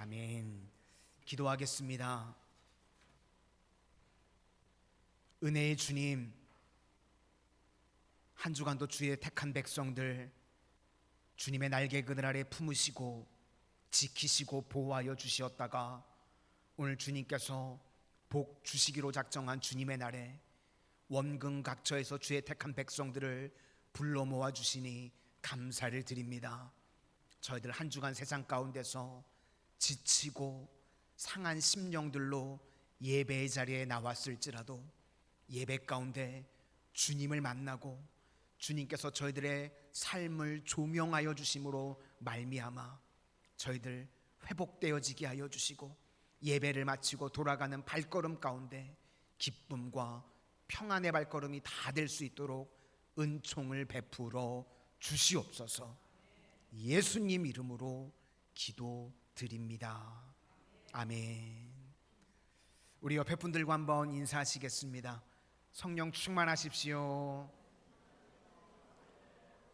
아멘. 기도하겠습니다. 은혜의 주님, 한 주간도 주의 택한 백성들 주님의 날개 그늘 아래 품으시고 지키시고 보호하여 주시었다가 오늘 주님께서 복 주시기로 작정한 주님의 날에 원근 각처에서 주의 택한 백성들을 불러 모아 주시니 감사를 드립니다. 저희들 한 주간 세상 가운데서 지치고 상한 심령들로 예배의 자리에 나왔을지라도 예배 가운데 주님을 만나고 주님께서 저희들의 삶을 조명하여 주심으로 말미암아 저희들 회복되어지게 하여 주시고 예배를 마치고 돌아가는 발걸음 가운데 기쁨과 평안의 발걸음이 다 될 수 있도록 은총을 베풀어 주시옵소서. 예수님 이름으로 기도드립니다. 아멘. 우리 옆에 분들과 한번 인사하시겠습니다. 성령 충만하십시오.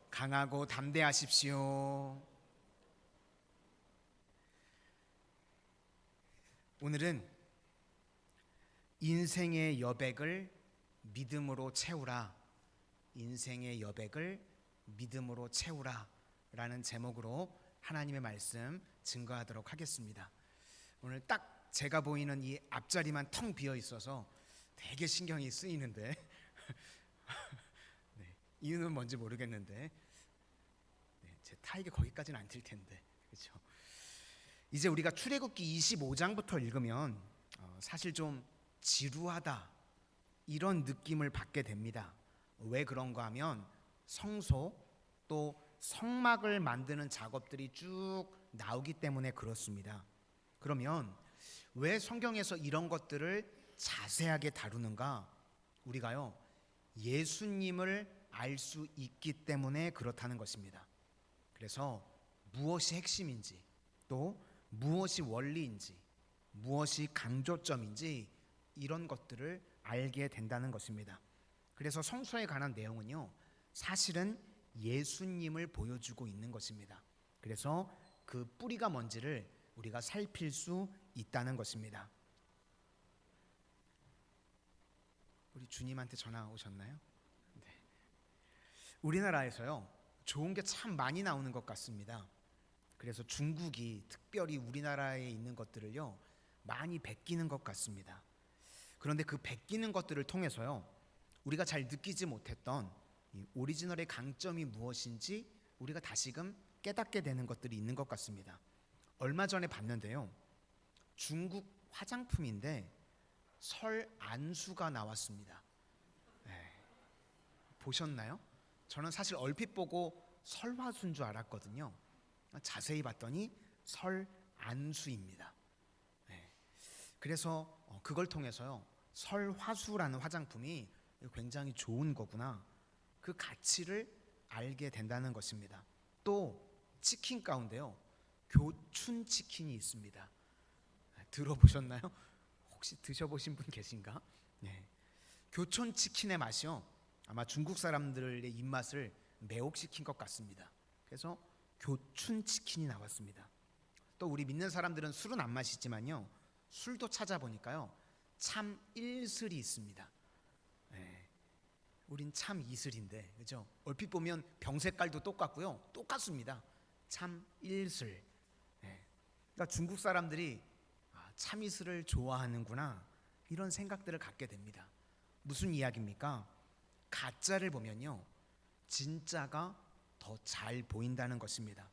강하고 담대하십시오. 오늘은 인생의 여백을 믿음으로 채우라, 인생의 여백을 믿음으로 채우라 라는 제목으로 하나님의 말씀 증거하도록 하겠습니다. 오늘 딱 제가 보이는 이 앞자리만 텅 비어 있어서 되게 신경이 쓰이는데 네, 이유는 뭔지 모르겠는데 제 타익이 거기까지는 안 튈 텐데, 그렇죠? 이제 우리가 출애굽기 25장부터 읽으면 사실 좀 지루하다 이런 느낌을 받게 됩니다. 왜 그런가 하면 성소 또 성막을 만드는 작업들이 쭉 나오기 때문에 그렇습니다. 그러면 왜 성경에서 이런 것들을 자세하게 다루는가? 우리가요, 예수님을 알 수 있기 때문에 그렇다는 것입니다. 그래서 무엇이 핵심인지, 또 무엇이 원리인지, 무엇이 강조점인지 이런 것들을 알게 된다는 것입니다. 그래서 성소에 관한 내용은요, 사실은 예수님을 보여주고 있는 것입니다. 그래서 그 뿌리가 뭔지를 우리가 살필 수 있다는 것입니다. 우리 주님한테 전화 오셨나요? 네. 우리나라에서요, 좋은 게 참 많이 나오는 것 같습니다. 그래서 중국이 특별히 우리나라에 있는 것들을요 많이 베끼는 것 같습니다. 그런데 그 베끼는 것들을 통해서요 우리가 잘 느끼지 못했던 이 오리지널의 강점이 무엇인지 우리가 다시금 깨닫게 되는 것들이 있는 것 같습니다. 얼마 전에 봤는데요, 중국 화장품인데 설안수가 나왔습니다. 네. 보셨나요? 저는 사실 얼핏 보고 설화수인 줄 알았거든요. 자세히 봤더니 설안수입니다. 네. 그래서 그걸 통해서요, 설화수라는 화장품이 굉장히 좋은 거구나, 그 가치를 알게 된다는 것입니다. 또 치킨 가운데요, 교춘 치킨이 있습니다. 들어보셨나요? 혹시 드셔보신 분 계신가? 네. 교촌 치킨의 맛이요, 아마 중국 사람들의 입맛을 매혹시킨 것 같습니다. 그래서 교춘 치킨이 나왔습니다. 또 우리 믿는 사람들은 술은 안 마시지만요, 술도 찾아보니까요 참 일슬이 있습니다. 네. 우린 참 이슬인데, 그죠? 얼핏 보면 병 색깔도 똑같고요, 똑같습니다. 참 일슬. 네. 그러니까 중국 사람들이 참 이슬을 좋아하는구나 이런 생각들을 갖게 됩니다. 무슨 이야기입니까? 가짜를 보면요 진짜가 더 잘 보인다는 것입니다.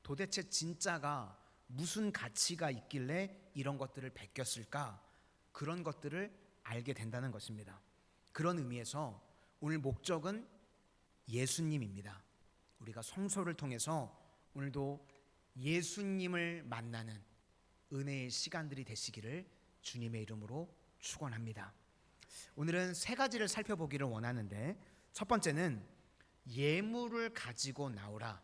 도대체 진짜가 무슨 가치가 있길래 이런 것들을 베꼈을까? 그런 것들을 알게 된다는 것입니다. 그런 의미에서 오늘 목적은 예수님입니다. 우리가 성소를 통해서 오늘도 예수님을 만나는 은혜의 시간들이 되시기를 주님의 이름으로 축원합니다. 오늘은 세 가지를 살펴보기를 원하는데, 첫 번째는 예물을 가지고 나오라,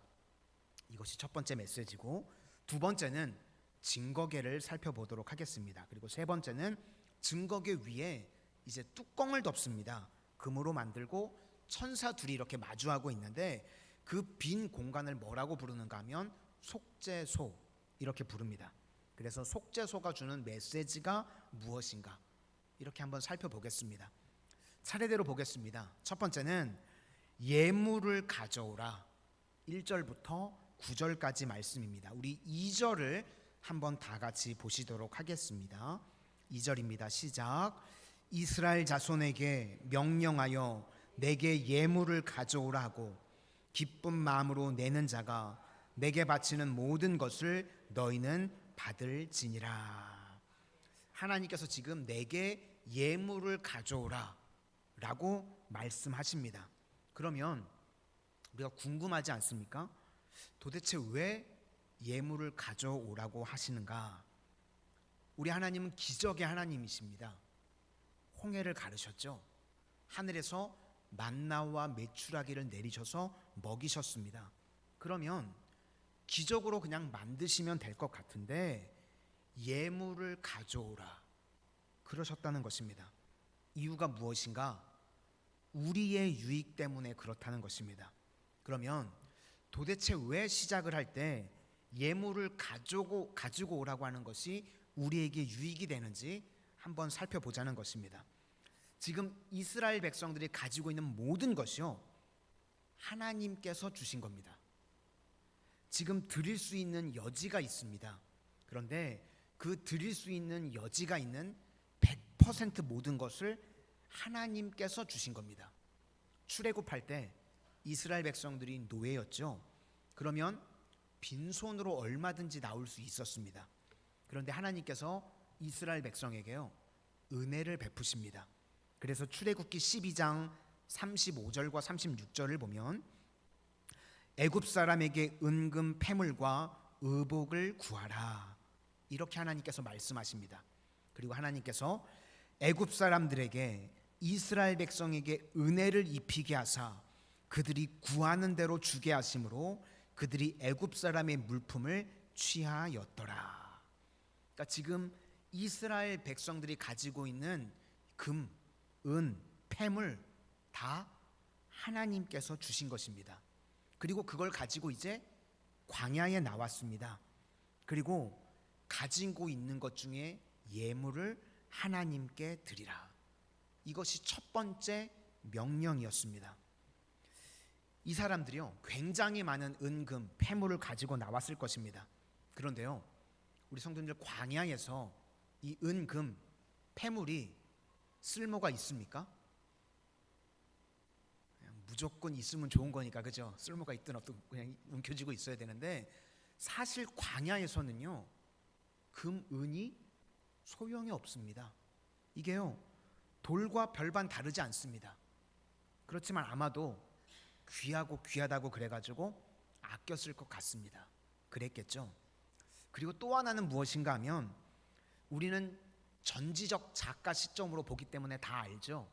이것이 첫 번째 메시지고, 두 번째는 증거계를 살펴보도록 하겠습니다. 그리고 세 번째는 증거계 위에 이제 뚜껑을 덮습니다. 금으로 만들고 천사 둘이 이렇게 마주하고 있는데 그 빈 공간을 뭐라고 부르는가 하면 속죄소 이렇게 부릅니다. 그래서 속죄소가 주는 메시지가 무엇인가? 이렇게 한번 살펴보겠습니다. 차례대로 보겠습니다. 첫 번째는 예물을 가져오라. 1절부터 9절까지 말씀입니다. 우리 2절을 한번 다 같이 보시도록 하겠습니다. 2절입니다. 시작. 이스라엘 자손에게 명령하여 내게 예물을 가져오라 하고 기쁜 마음으로 내는 자가 내게 바치는 모든 것을 너희는 받을지니라. 하나님께서 지금 내게 예물을 가져오라 라고 말씀하십니다. 그러면 우리가 궁금하지 않습니까? 도대체 왜 예물을 가져오라고 하시는가? 우리 하나님은 기적의 하나님이십니다. 홍해를 가르셨죠. 하늘에서 만나와 메추라기를 내리셔서 먹이셨습니다. 그러면 기적으로 그냥 만드시면 될 것 같은데 예물을 가져오라 그러셨다는 것입니다. 이유가 무엇인가? 우리의 유익 때문에 그렇다는 것입니다. 그러면 도대체 왜 시작을 할 때 예물을 가지고 오라고 하는 것이 우리에게 유익이 되는지 한번 살펴보자는 것입니다. 지금 이스라엘 백성들이 가지고 있는 모든 것이요, 하나님께서 주신 겁니다. 지금 드릴 수 있는 여지가 있습니다. 그런데 그 드릴 수 있는 여지가 있는 100% 모든 것을 하나님께서 주신 겁니다. 출애굽할 때 이스라엘 백성들이 노예였죠. 그러면 빈손으로 얼마든지 나올 수 있었습니다. 그런데 하나님께서 이스라엘 백성에게요, 은혜를 베푸십니다. 그래서 출애굽기 12장 35절과 36절을 보면 애굽 사람에게 은금 패물과 의복을 구하라 이렇게 하나님께서 말씀하십니다. 그리고 하나님께서 애굽 사람들에게 이스라엘 백성에게 은혜를 입히게 하사 그들이 구하는 대로 주게 하심으로 그들이 애굽 사람의 물품을 취하였더라. 그러니까 지금 이스라엘 백성들이 가지고 있는 금, 은, 패물 다 하나님께서 주신 것입니다. 그리고 그걸 가지고 이제 광야에 나왔습니다. 그리고 가지고 있는 것 중에 예물을 하나님께 드리라. 이것이 첫 번째 명령이었습니다. 이 사람들이요, 굉장히 많은 은금, 패물을 가지고 나왔을 것입니다. 그런데요, 우리 성도님들 광야에서 이 은금, 패물이 쓸모가 있습니까? 그냥 무조건 있으면 좋은 거니까, 그죠? 쓸모가 있든 없든 그냥 움켜쥐고 있어야 되는데 사실 광야에서는요, 금, 은이 소용이 없습니다. 이게요, 돌과 별반 다르지 않습니다. 그렇지만 아마도 귀하다고 그래가지고 아껴 쓸 것 같습니다. 그랬겠죠. 그리고 또 하나는 무엇인가 하면 우리는 전지적 작가 시점으로 보기 때문에 다 알죠.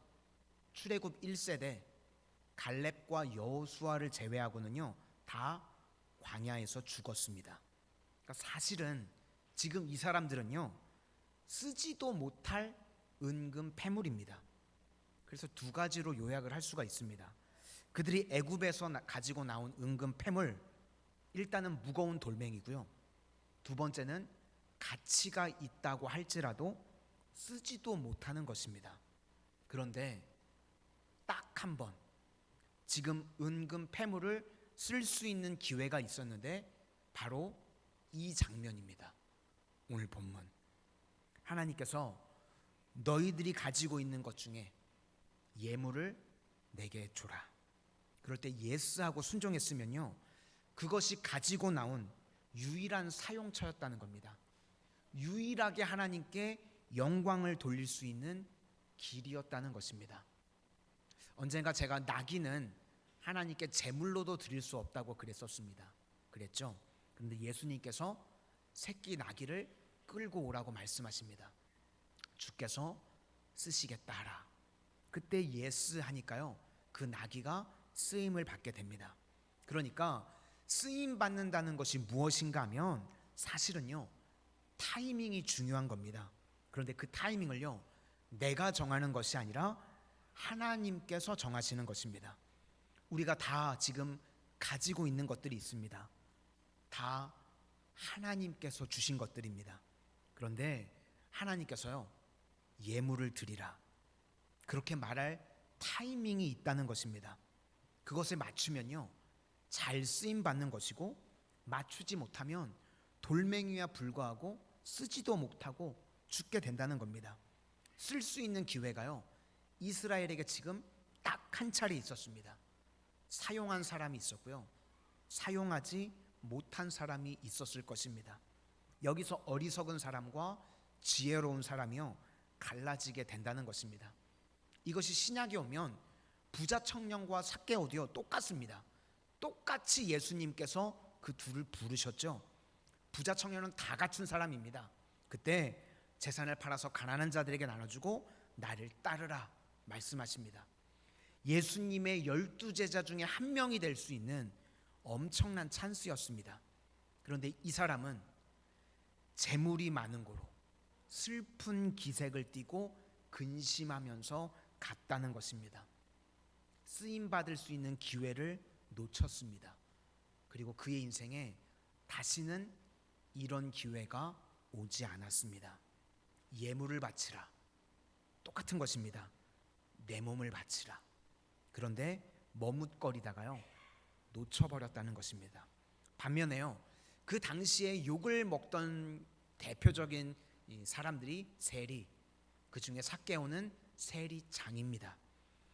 출애굽 1세대 갈렙과 여호수아를 제외하고는요, 다 광야에서 죽었습니다. 그러니까 사실은 지금 이 사람들은요, 쓰지도 못할 은금 패물입니다. 그래서 두 가지로 요약을 할 수가 있습니다. 그들이 애굽에서 가지고 나온 은금 패물, 일단은 무거운 돌멩이고요, 두 번째는 가치가 있다고 할지라도 쓰지도 못하는 것입니다. 그런데 딱 한 번 지금 은금 패물을 쓸 수 있는 기회가 있었는데 바로 이 장면입니다. 오늘 본문 하나님께서 너희들이 가지고 있는 것 중에 예물을 내게 주라. 그럴 때 예스하고 순종했으면요, 그것이 가지고 나온 유일한 사용처였다는 겁니다. 유일하게 하나님께 영광을 돌릴 수 있는 길이었다는 것입니다. 언젠가 제가 나귀는 하나님께 제물로도 드릴 수 없다고 그랬었습니다. 그랬죠? 그런데 예수님께서 새끼 나귀를 끌고 오라고 말씀하십니다. 주께서 쓰시겠다 하라. 그때 예스 하니까요, 그 나귀가 쓰임을 받게 됩니다. 그러니까 쓰임 받는다는 것이 무엇인가 하면 사실은요, 타이밍이 중요한 겁니다. 그런데 그 타이밍을요, 내가 정하는 것이 아니라 하나님께서 정하시는 것입니다. 우리가 다 지금 가지고 있는 것들이 있습니다. 다 하나님께서 주신 것들입니다. 그런데 하나님께서요, 예물을 드리라, 그렇게 말할 타이밍이 있다는 것입니다. 그것에 맞추면요, 잘 쓰임 받는 것이고, 맞추지 못하면 돌멩이와 불과하고 쓰지도 못하고 죽게 된다는 겁니다. 쓸 수 있는 기회가요, 이스라엘에게 지금 딱 한 차례 있었습니다. 사용한 사람이 있었고요, 사용하지 못한 사람이 있었을 것입니다. 여기서 어리석은 사람과 지혜로운 사람이요, 갈라지게 된다는 것입니다. 이것이 신약에 오면 부자 청년과 삭개오도요 똑같습니다. 똑같이 예수님께서 그 둘을 부르셨죠. 부자 청년은 다 갖춘 사람입니다. 그때 재산을 팔아서 가난한 자들에게 나눠주고 나를 따르라 말씀하십니다. 예수님의 12제자 중에 한 명이 될 수 있는 엄청난 찬스였습니다. 그런데 이 사람은 재물이 많은 고로 슬픈 기색을 띠고 근심하면서 갔다는 것입니다. 쓰임받을 수 있는 기회를 놓쳤습니다. 그리고 그의 인생에 다시는 이런 기회가 오지 않았습니다. 예물을 바치라, 똑같은 것입니다. 내 몸을 바치라. 그런데 머뭇거리다가요, 놓쳐버렸다는 것입니다. 반면에요, 그 당시에 욕을 먹던 대표적인 사람들이 세리, 그 중에 삭개오는 세리장입니다.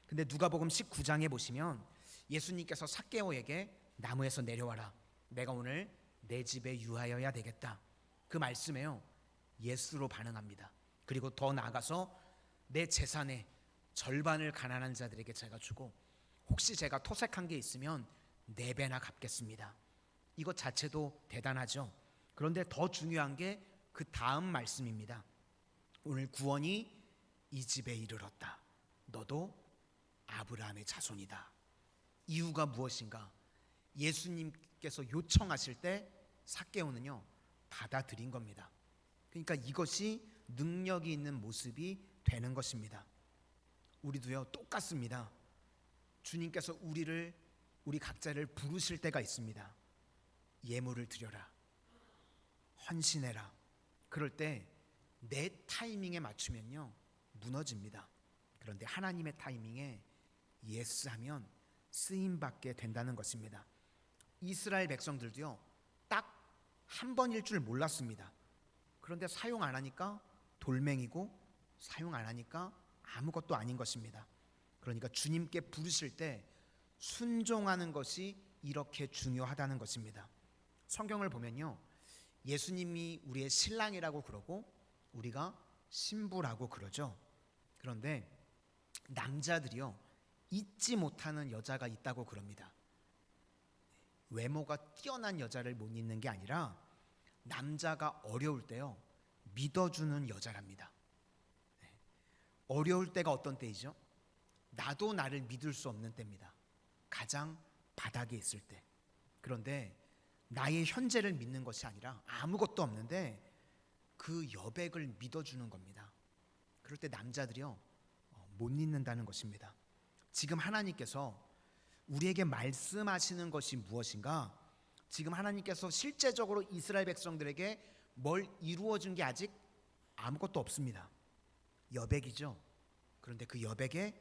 근데 누가복음 19장에 보시면 예수님께서 삭개오에게 나무에서 내려와라, 내가 오늘 내 집에 유하여야 되겠다, 그 말씀에요, 예수로 반응합니다. 그리고 더 나아가서 내 재산의 절반을 가난한 자들에게 제가 주고 혹시 제가 토색한 게 있으면 4배나 갚겠습니다. 이것 자체도 대단하죠. 그런데 더 중요한 게 그 다음 말씀입니다. 오늘 구원이 이 집에 이르렀다. 너도 아브라함의 자손이다. 이유가 무엇인가? 예수님께서 요청하실 때 삭개오는요, 받아들인 겁니다. 그러니까 이것이 능력이 있는 모습이 되는 것입니다. 우리도요 똑같습니다. 주님께서 우리 각자를 부르실 때가 있습니다. 예물을 드려라, 헌신해라. 그럴 때 내 타이밍에 맞추면요 무너집니다. 그런데 하나님의 타이밍에 예스하면 쓰임받게 된다는 것입니다. 이스라엘 백성들도요 딱 한 번일 줄 몰랐습니다. 그런데 사용 안 하니까 돌멩이고 사용 안 하니까 아무것도 아닌 것입니다. 그러니까 주님께 부르실 때 순종하는 것이 이렇게 중요하다는 것입니다. 성경을 보면요, 예수님이 우리의 신랑이라고 그러고 우리가 신부라고 그러죠. 그런데 남자들이요 잊지 못하는 여자가 있다고 그럽니다. 외모가 뛰어난 여자를 못 잊는 게 아니라 남자가 어려울 때요 믿어주는 여자랍니다. 어려울 때가 어떤 때이죠? 나도 나를 믿을 수 없는 때입니다. 가장 바닥에 있을 때. 그런데 나의 현재를 믿는 것이 아니라 아무것도 없는데 그 여백을 믿어주는 겁니다. 그럴 때 남자들이요 못 잊는다는 것입니다. 지금 하나님께서 우리에게 말씀하시는 것이 무엇인가? 지금 하나님께서 실제적으로 이스라엘 백성들에게 뭘 이루어 준 게 아직 아무것도 없습니다. 여백이죠. 그런데 그 여백에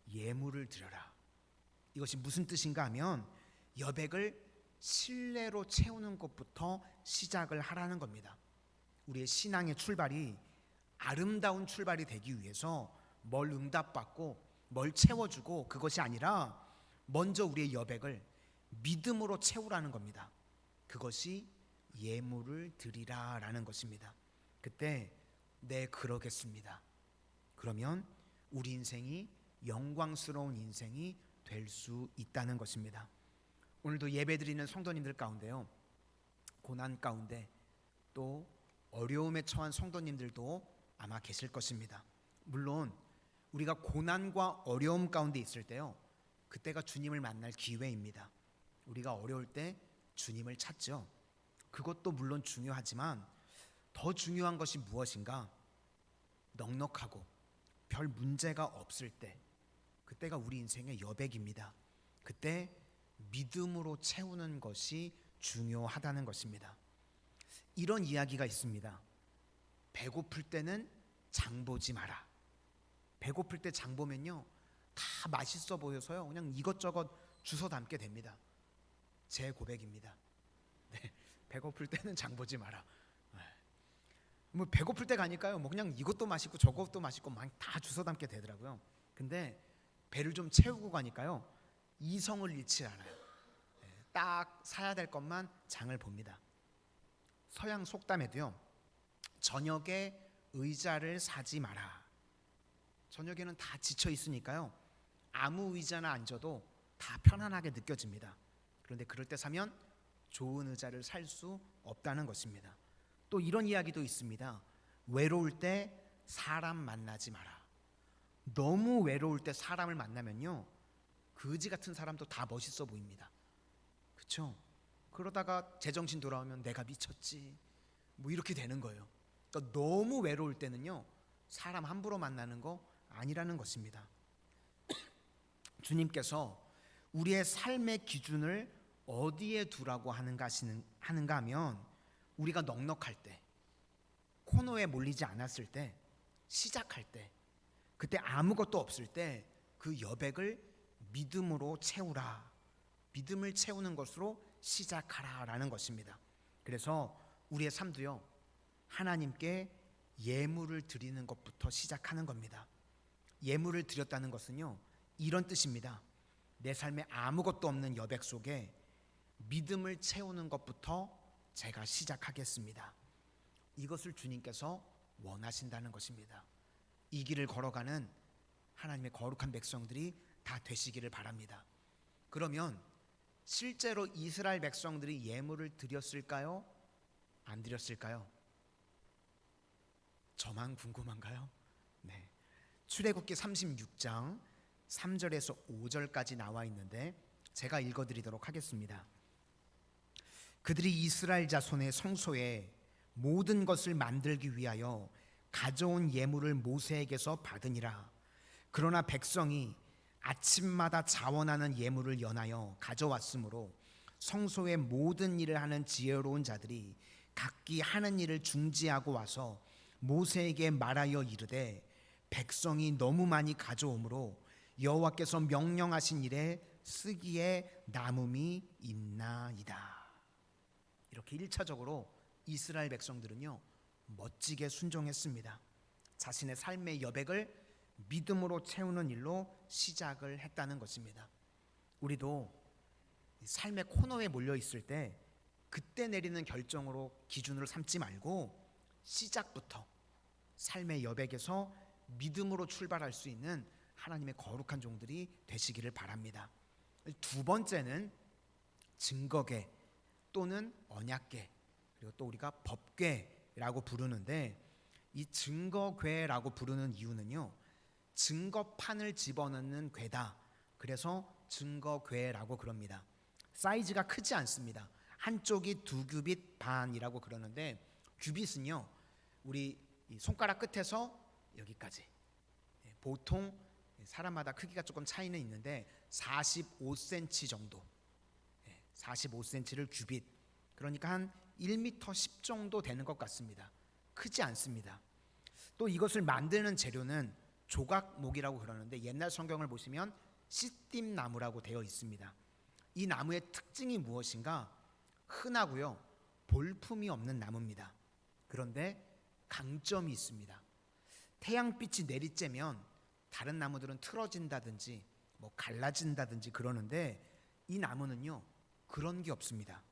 예물을 드려라. 이것이 무슨 뜻인가 하면 여백을 신뢰로 채우는 것부터 시작을 하라는 겁니다. 우리의 신앙의 출발이 아름다운 출발이 되기 위해서 뭘 응답받고 뭘 채워주고 그것이 아니라 먼저 우리의 여백을 믿음으로 채우라는 겁니다. 그것이 예물을 드리라라는 것입니다. 그때 네 그러겠습니다. 그러면 우리 인생이 영광스러운 인생이 될 수 있다는 것입니다. 오늘도 예배드리는 성도님들 가운데요 고난 가운데 또 어려움에 처한 성도님들도 아마 계실 것입니다. 물론 우리가 고난과 어려움 가운데 있을 때요 그때가 주님을 만날 기회입니다. 우리가 어려울 때 주님을 찾죠. 그것도 물론 중요하지만 더 중요한 것이 무엇인가? 넉넉하고 별 문제가 없을 때, 그때가 우리 인생의 여백입니다. 그때 믿음으로 채우는 것이 중요하다는 것입니다. 이런 이야기가 있습니다. 배고플 때는 장 보지 마라. 배고플 때 장 보면요, 다 맛있어 보여서요, 그냥 이것저것 주워 담게 됩니다. 제 고백입니다. 네, 배고플 때는 장 보지 마라. 뭐 배고플 때 가니까요, 뭐 그냥 이것도 맛있고 저것도 맛있고 막 다 주워 담게 되더라고요. 근데 배를 좀 채우고 가니까요, 이성을 잃지 않아요. 딱 사야 될 것만 장을 봅니다. 서양 속담에도요, 저녁에 의자를 사지 마라. 저녁에는 다 지쳐 있으니까요, 아무 의자나 앉아도 다 편안하게 느껴집니다. 그런데 그럴 때 사면 좋은 의자를 살 수 없다는 것입니다. 또 이런 이야기도 있습니다. 외로울 때 사람 만나지 마라. 너무 외로울 때 사람을 만나면요, 거지 같은 사람도 다 멋있어 보입니다. 그렇죠? 그러다가 제정신 돌아오면 내가 미쳤지, 뭐 이렇게 되는 거예요. 그러니까 너무 외로울 때는요, 사람 함부로 만나는 거 아니라는 것입니다. 주님께서 우리의 삶의 기준을 어디에 두라고 하는가 하면, 우리가 넉넉할 때, 코너에 몰리지 않았을 때, 시작할 때, 그때 아무것도 없을 때 그 여백을 믿음으로 채우라. 믿음을 채우는 것으로 시작하라라는 것입니다. 그래서 우리의 삶도요, 하나님께 예물을 드리는 것부터 시작하는 겁니다. 예물을 드렸다는 것은요, 이런 뜻입니다. 내 삶에 아무것도 없는 여백 속에 믿음을 채우는 것부터 제가 시작하겠습니다. 이것을 주님께서 원하신다는 것입니다. 이 길을 걸어가는 하나님의 거룩한 백성들이 다 되시기를 바랍니다. 그러면 실제로 이스라엘 백성들이 예물을 드렸을까요? 안 드렸을까요? 저만 궁금한가요? 네. 출애굽기 36장 3절에서 5절까지 나와 있는데 제가 읽어드리도록 하겠습니다. 그들이 이스라엘 자손의 성소에 모든 것을 만들기 위하여 가져온 예물을 모세에게서 받으니라. 그러나 백성이 아침마다 자원하는 예물을 연하여 가져왔으므로 성소의 모든 일을 하는 지혜로운 자들이 각기 하는 일을 중지하고 와서 모세에게 말하여 이르되, 백성이 너무 많이 가져오므로 여호와께서 명령하신 일에 쓰기에 남음이 있나이다. 이렇게 1차적으로 이스라엘 백성들은요, 멋지게 순종했습니다. 자신의 삶의 여백을 믿음으로 채우는 일로 시작을 했다는 것입니다. 우리도 삶의 코너에 몰려 있을 때 그때 내리는 결정으로 기준으로 삼지 말고 시작부터 삶의 여백에서 믿음으로 출발할 수 있는 하나님의 거룩한 종들이 되시기를 바랍니다. 두 번째는 증거궤 또는 언약궤, 그리고 또 우리가 법궤라고 부르는데, 이 증거궤라고 부르는 이유는요, 증거판을 집어넣는 궤다. 그래서 증거궤라고 그럽니다. 사이즈가 크지 않습니다. 한쪽이 2규빗 반이라고 그러는데, 규빗은요, 우리 손가락 끝에서 여기까지, 보통 사람마다 크기가 조금 차이는 있는데 45cm 정도, 45cm를 규빗, 그러니까 한 1m 10 정도 되는 것 같습니다. 크지 않습니다. 또 이것을 만드는 재료는 조각목이라고 그러는데, 옛날 성경을 보시면 시띠나무라고 되어 있습니다. 이 나무의 특징이 무엇인가? 흔하고요, 볼품이 없는 나무입니다. 그런데 강점이 있습니다. 태양빛이 내리쬐면 다른 나무들은 틀어진다든지 뭐 갈라진다든지 그러는데, 이 나무는요, 그런 게 없습니다.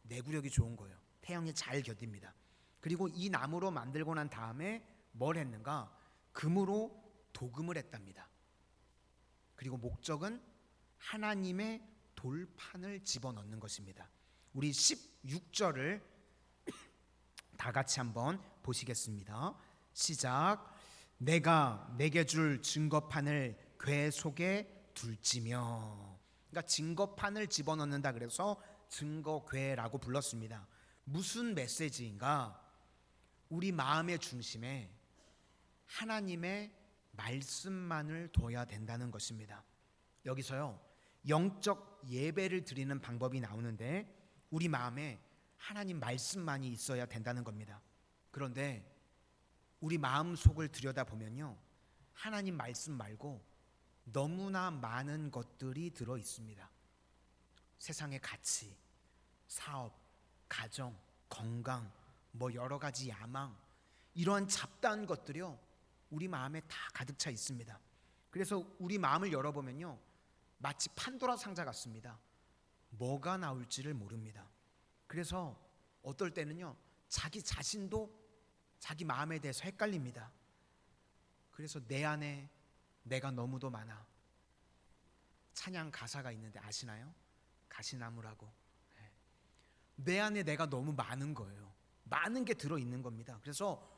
내구력이 좋은 거예요. 태양에 잘 견딥니다. 그리고 이 나무로 만들고 난 다음에 뭘 했는가? 금으로 도금을 했답니다. 그리고 목적은 하나님의 돌판을 집어넣는 것입니다. 우리 16절을 다 같이 한번 보시겠습니다. 시작. 내가 내게 줄 증거판을 궤 속에 둘지며. 그러니까 증거판을 집어넣는다 그래서 증거궤라고 불렀습니다. 무슨 메시지인가? 우리 마음의 중심에 하나님의 말씀만을 둬야 된다는 것입니다. 여기서요, 영적 예배를 드리는 방법이 나오는데, 우리 마음에 하나님 말씀만이 있어야 된다는 겁니다. 그런데 우리 마음속을 들여다보면요, 하나님 말씀 말고 너무나 많은 것들이 들어 있습니다. 세상의 가치, 사업, 가정, 건강, 뭐 여러 가지 야망, 이러한 잡다한 것들이요, 우리 마음에 다 가득 차 있습니다. 그래서 우리 마음을 열어보면요, 마치 판도라 상자 같습니다. 뭐가 나올지를 모릅니다. 그래서 어떨 때는요, 자기 자신도 자기 마음에 대해서 헷갈립니다. 그래서 내 안에 내가 너무도 많아. 찬양 가사가 있는데 아시나요? 가시나무라고. 내 안에 내가 너무 많은 거예요. 많은 게 들어있는 겁니다. 그래서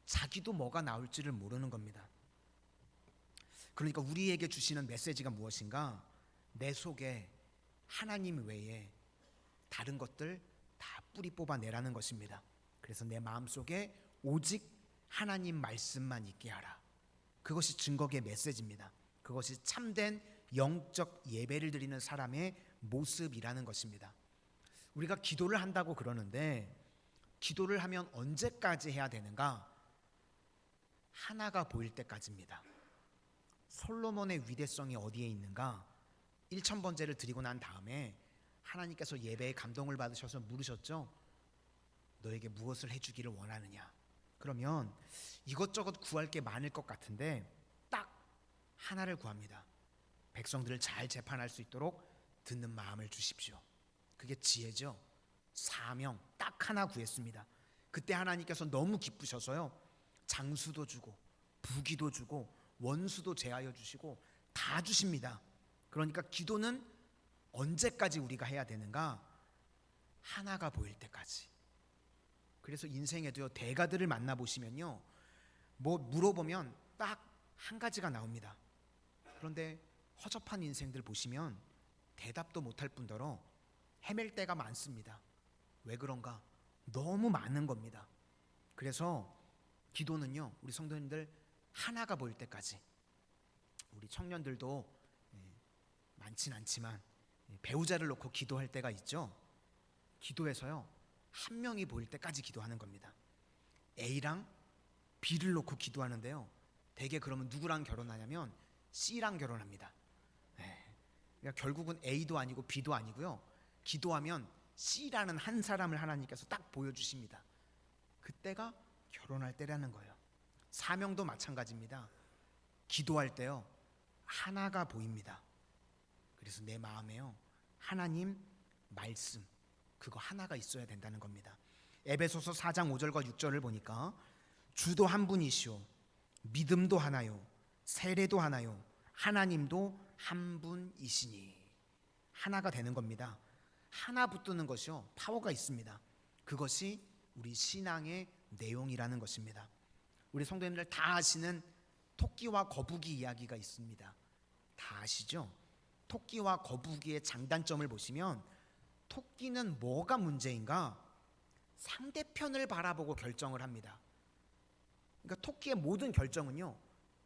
자기도 뭐가 나올지를 모르는 겁니다. 그러니까 우리에게 주시는 메시지가 무엇인가? 내 속에 하나님 외에 다른 것들 다 뿌리 뽑아내라는 것입니다. 그래서 내 마음속에 오직 하나님 말씀만 있게 하라. 그것이 증거의 메시지입니다. 그것이 참된 영적 예배를 드리는 사람의 모습이라는 것입니다. 우리가 기도를 한다고 그러는데, 기도를 하면 언제까지 해야 되는가? 하나가 보일 때까지입니다. 솔로몬의 위대성이 어디에 있는가? 1000번제를 드리고 난 다음에 하나님께서 예배에 감동을 받으셔서 물으셨죠. 너에게 무엇을 해주기를 원하느냐? 그러면 이것저것 구할 게 많을 것 같은데 딱 하나를 구합니다. 백성들을 잘 재판할 수 있도록 듣는 마음을 주십시오. 그게 지혜죠. 사명 딱 하나 구했습니다. 그때 하나님께서 너무 기쁘셔서요, 장수도 주고 부귀도 주고 원수도 제하여 주시고 다 주십니다. 그러니까 기도는 언제까지 우리가 해야 되는가? 하나가 보일 때까지. 그래서 인생에도요, 대가들을 만나보시면요, 뭐 물어보면 딱 한 가지가 나옵니다. 그런데 허접한 인생들 보시면 대답도 못할 뿐더러 헤맬 때가 많습니다. 왜 그런가? 너무 많은 겁니다. 그래서 기도는요, 우리 성도님들 하나가 보일 때까지. 우리 청년들도 많진 않지만 배우자를 놓고 기도할 때가 있죠. 기도해서요, 한 명이 보일 때까지 기도하는 겁니다. A랑 B를 놓고 기도하는데요, 대개 그러면 누구랑 결혼하냐면 C랑 결혼합니다. 그러니까 결국은 A도 아니고 B도 아니고요, 기도하면 C라는 한 사람을 하나님께서 딱 보여주십니다. 그때가 결혼할 때라는 거예요. 사명도 마찬가지입니다. 기도할 때요, 하나가 보입니다. 그래서 내 마음에요, 하나님 말씀, 그거 하나가 있어야 된다는 겁니다. 에베소서 4장 5절과 6절을 보니까 주도 한 분이시오, 믿음도 하나요, 세례도 하나요, 하나님도 한 분이시니. 하나가 되는 겁니다. 하나 붙드는 것이요, 파워가 있습니다. 그것이 우리 신앙의 내용이라는 것입니다. 우리 성도님들 다 아시는 토끼와 거북이 이야기가 있습니다. 다 아시죠? 토끼와 거북이의 장단점을 보시면 토끼는 뭐가 문제인가? 상대편을 바라보고 결정을 합니다. 그러니까 토끼의 모든 결정은요,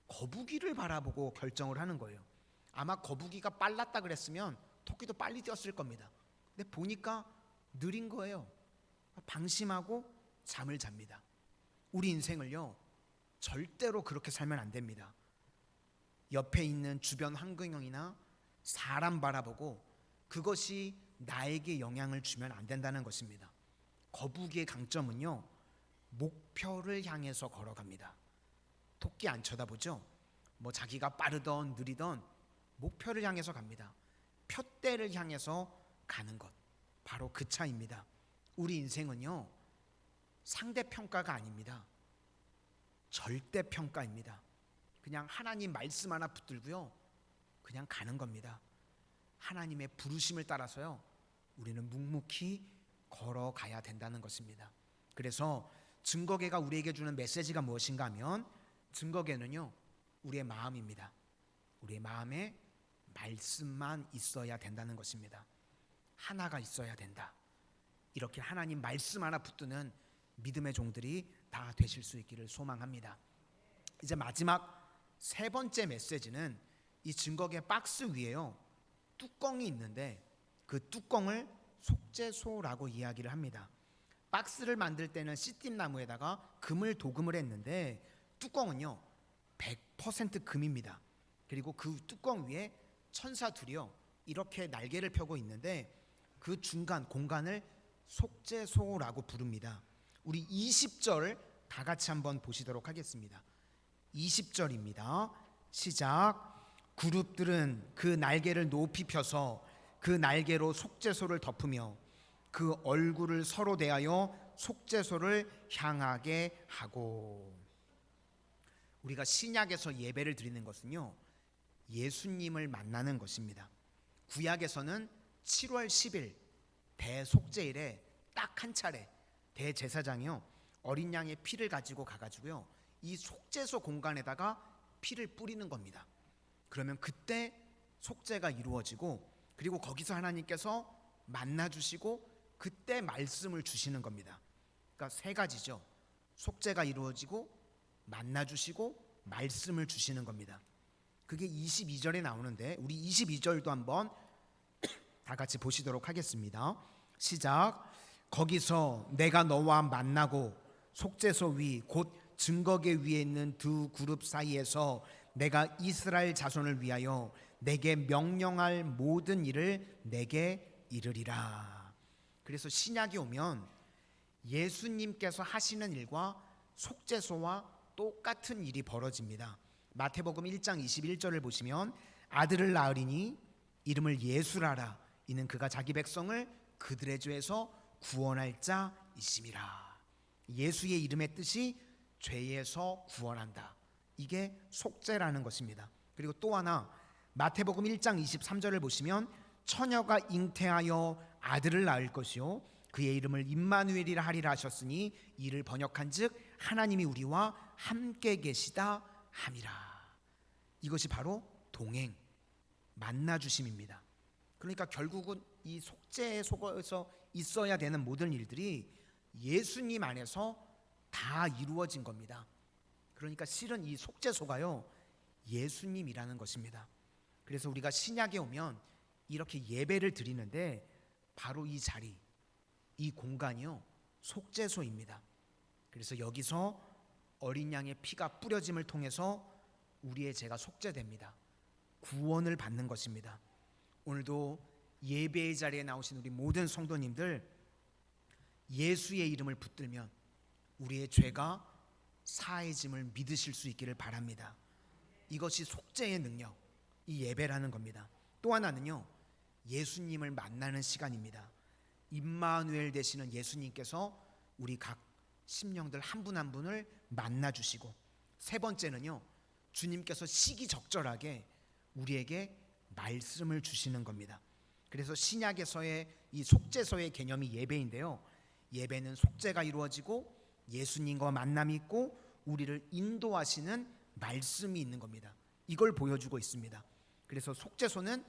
거북이를 바라보고 결정을 하는 거예요. 아마 거북이가 빨랐다 그랬으면 토끼도 빨리 뛰었을 겁니다. 근데 보니까 느린 거예요. 방심하고 잠을 잡니다. 우리 인생을요, 절대로 그렇게 살면 안 됩니다. 옆에 있는 주변 환경이나 사람 바라보고 그것이 나에게 영향을 주면 안 된다는 것입니다. 거북이의 강점은요, 목표를 향해서 걸어갑니다. 토끼 안 쳐다보죠? 뭐 자기가 빠르던 느리던 목표를 향해서 갑니다. 표대를 향해서 가는 것, 바로 그 차이입니다. 우리 인생은요, 상대평가가 아닙니다. 절대평가입니다. 그냥 하나님 말씀 하나 붙들고요, 그냥 가는 겁니다. 하나님의 부르심을 따라서요, 우리는 묵묵히 걸어가야 된다는 것입니다. 그래서 증거계가 우리에게 주는 메시지가 무엇인가 하면, 증거계는요, 우리의 마음입니다. 우리의 마음에 말씀만 있어야 된다는 것입니다. 하나가 있어야 된다. 이렇게 하나님 말씀 하나 붙드는 믿음의 종들이 다 되실 수 있기를 소망합니다. 이제 마지막 세 번째 메시지는 이 증거계 박스 위에요, 뚜껑이 있는데 그 뚜껑을 속죄소라고 이야기를 합니다. 박스를 만들 때는 씨띠나무에다가 금을 도금을 했는데 뚜껑은요 100% 금입니다. 그리고 그 뚜껑 위에 천사 둘이요 이렇게 날개를 펴고 있는데 그 중간 공간을 속죄소라고 부릅니다. 우리 20절 다 같이 한번 보시도록 하겠습니다. 20절입니다. 시작. 그룹들은 그 날개를 높이 펴서 그 날개로 속죄소를 덮으며 그 얼굴을 서로 대하여 속죄소를 향하게 하고. 우리가 신약에서 예배를 드리는 것은요 예수님을 만나는 것입니다. 구약에서는 7월 10일 대속죄일에 딱 한 차례 대제사장이요 어린 양의 피를 가지고 가가지고요 이 속죄소 공간에다가 피를 뿌리는 겁니다. 그러면 그때 속죄가 이루어지고 그리고 거기서 하나님께서 만나주시고 그때 말씀을 주시는 겁니다. 그러니까 세 가지죠. 속죄가 이루어지고 만나주시고 말씀을 주시는 겁니다. 그게 22절에 나오는데 우리 22절도 한번 다 같이 보시도록 하겠습니다. 시작. 거기서 내가 너와 만나고 속죄소 위 곧 증거계 위에 있는 두 그룹 사이에서 내가 이스라엘 자손을 위하여 내게 명령할 모든 일을 내게 이르리라. 그래서 신약이 오면 예수님께서 하시는 일과 속죄소와 똑같은 일이 벌어집니다. 마태복음 1장 21절을 보시면 아들을 낳으리니 이름을 예수라라. 이는 그가 자기 백성을 그들의 죄에서 구원할 자이심이라. 예수의 이름의 뜻이 죄에서 구원한다. 이게 속죄라는 것입니다. 그리고 또 하나 마태복음 1장 23절을 보시면 처녀가 잉태하여 아들을 낳을 것이요 그의 이름을 임마누엘이라 하리라 하셨으니 이를 번역한즉 하나님이 우리와 함께 계시다 함이라. 이것이 바로 동행 만나 주심입니다. 그러니까 결국은 이 속죄에 속에서 있어야 되는 모든 일들이 예수님 안에서 다 이루어진 겁니다. 그러니까 실은 이 속죄소가요 예수님이라는 것입니다. 그래서 우리가 신약에 오면 이렇게 예배를 드리는데 바로 이 자리, 이 공간이요 속죄소입니다. 그래서 여기서 어린 양의 피가 뿌려짐을 통해서 우리의 죄가 속죄됩니다. 구원을 받는 것입니다. 오늘도 예배의 자리에 나오신 우리 모든 성도님들 예수의 이름을 붙들면 우리의 죄가 사해짐을 믿으실 수 있기를 바랍니다. 이것이 속죄의 능력, 이 예배라는 겁니다. 또 하나는요 예수님을 만나는 시간입니다. 임마누엘 되시는 예수님께서 우리 각 심령들 한 분 한 분을 만나주시고, 세 번째는요 주님께서 시기적절하게 우리에게 말씀을 주시는 겁니다. 그래서 신약에서의 이 속죄소의 개념이 예배인데요, 예배는 속죄가 이루어지고 예수님과 만남이 있고 우리를 인도하시는 말씀이 있는 겁니다. 이걸 보여주고 있습니다. 그래서 속죄소는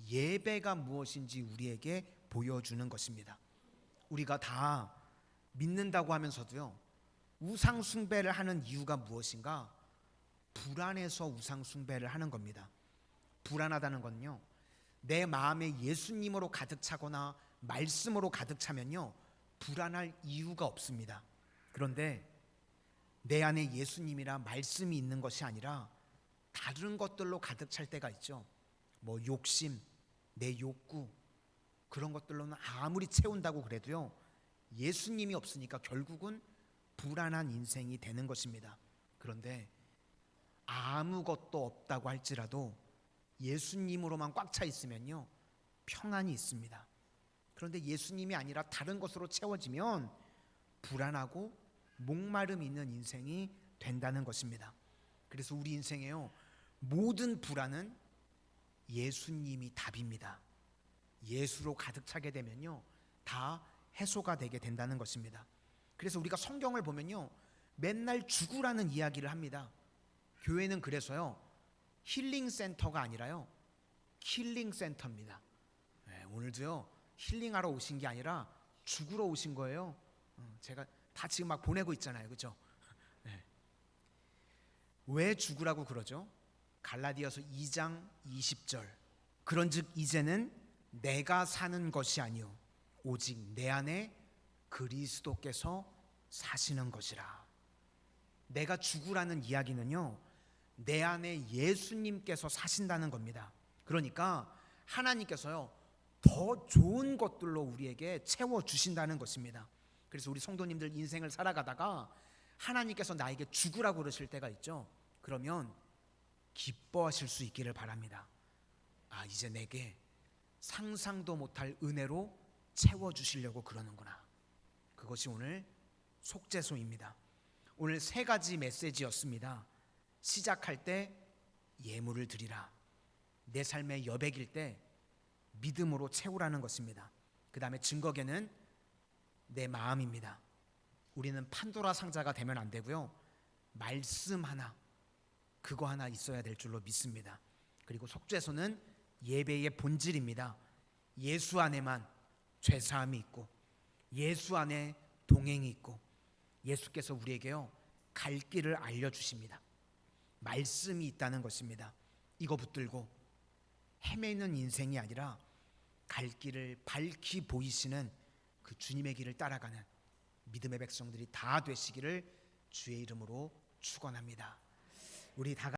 예배가 무엇인지 우리에게 보여주는 것입니다. 우리가 다 믿는다고 하면서도요 우상 숭배를 하는 이유가 무엇인가? 불안해서 우상 숭배를 하는 겁니다. 불안하다는 건요 내 마음에 예수님으로 가득 차거나 말씀으로 가득 차면요 불안할 이유가 없습니다. 그런데 내 안에 예수님이라 말씀이 있는 것이 아니라 다른 것들로 가득 찰 때가 있죠. 뭐 욕심, 내 욕구, 그런 것들로는 아무리 채운다고 그래도요 예수님이 없으니까 결국은 불안한 인생이 되는 것입니다. 그런데 아무것도 없다고 할지라도 예수님으로만 꽉 차 있으면요 평안이 있습니다. 그런데 예수님이 아니라 다른 것으로 채워지면 불안하고 목마름이 있는 인생이 된다는 것입니다. 그래서 우리 인생에요 모든 불안은 예수님이 답입니다. 예수로 가득 차게 되면요 다 해소가 되게 된다는 것입니다. 그래서 우리가 성경을 보면요 맨날 죽으라는 이야기를 합니다. 교회는 그래서요 힐링 센터가 아니라요 킬링 센터입니다. 네, 오늘도요 힐링하러 오신 게 아니라 죽으러 오신 거예요. 제가 다 지금 막 보내고 있잖아요, 그렇죠? 네. 왜 죽으라고 그러죠? 갈라디아서 2장 20절 그런즉 이제는 내가 사는 것이 아니요 오직 내 안에 그리스도께서 사시는 것이라. 내가 죽으라는 이야기는요, 내 안에 예수님께서 사신다는 겁니다. 그러니까 하나님께서요, 더 좋은 것들로 우리에게 채워주신다는 것입니다. 그래서 우리 성도님들 인생을 살아가다가 하나님께서 나에게 죽으라고 그러실 때가 있죠. 그러면 기뻐하실 수 있기를 바랍니다. 아, 이제 내게 상상도 못할 은혜로 채워주시려고 그러는구나. 그것이 오늘 속죄소입니다. 오늘 3가지 메시지였습니다. 시작할 때 예물을 드리라. 내 삶의 여백일 때 믿음으로 채우라는 것입니다. 그 다음에 증거계는 내 마음입니다. 우리는 판도라 상자가 되면 안 되고요, 말씀 하나, 그거 하나 있어야 될 줄로 믿습니다. 그리고 속죄소는 예배의 본질입니다. 예수 안에만 죄사함이 있고 예수 안에 동행이 있고 예수께서 우리에게요, 갈 길을 알려주십니다. 말씀이 있다는 것입니다. 이거 붙들고 헤매는 인생이 아니라 갈 길을 밝히 보이시는 그 주님의 길을 따라가는 믿음의 백성들이 다 되시기를 주의 이름으로 축원합니다. 우리 다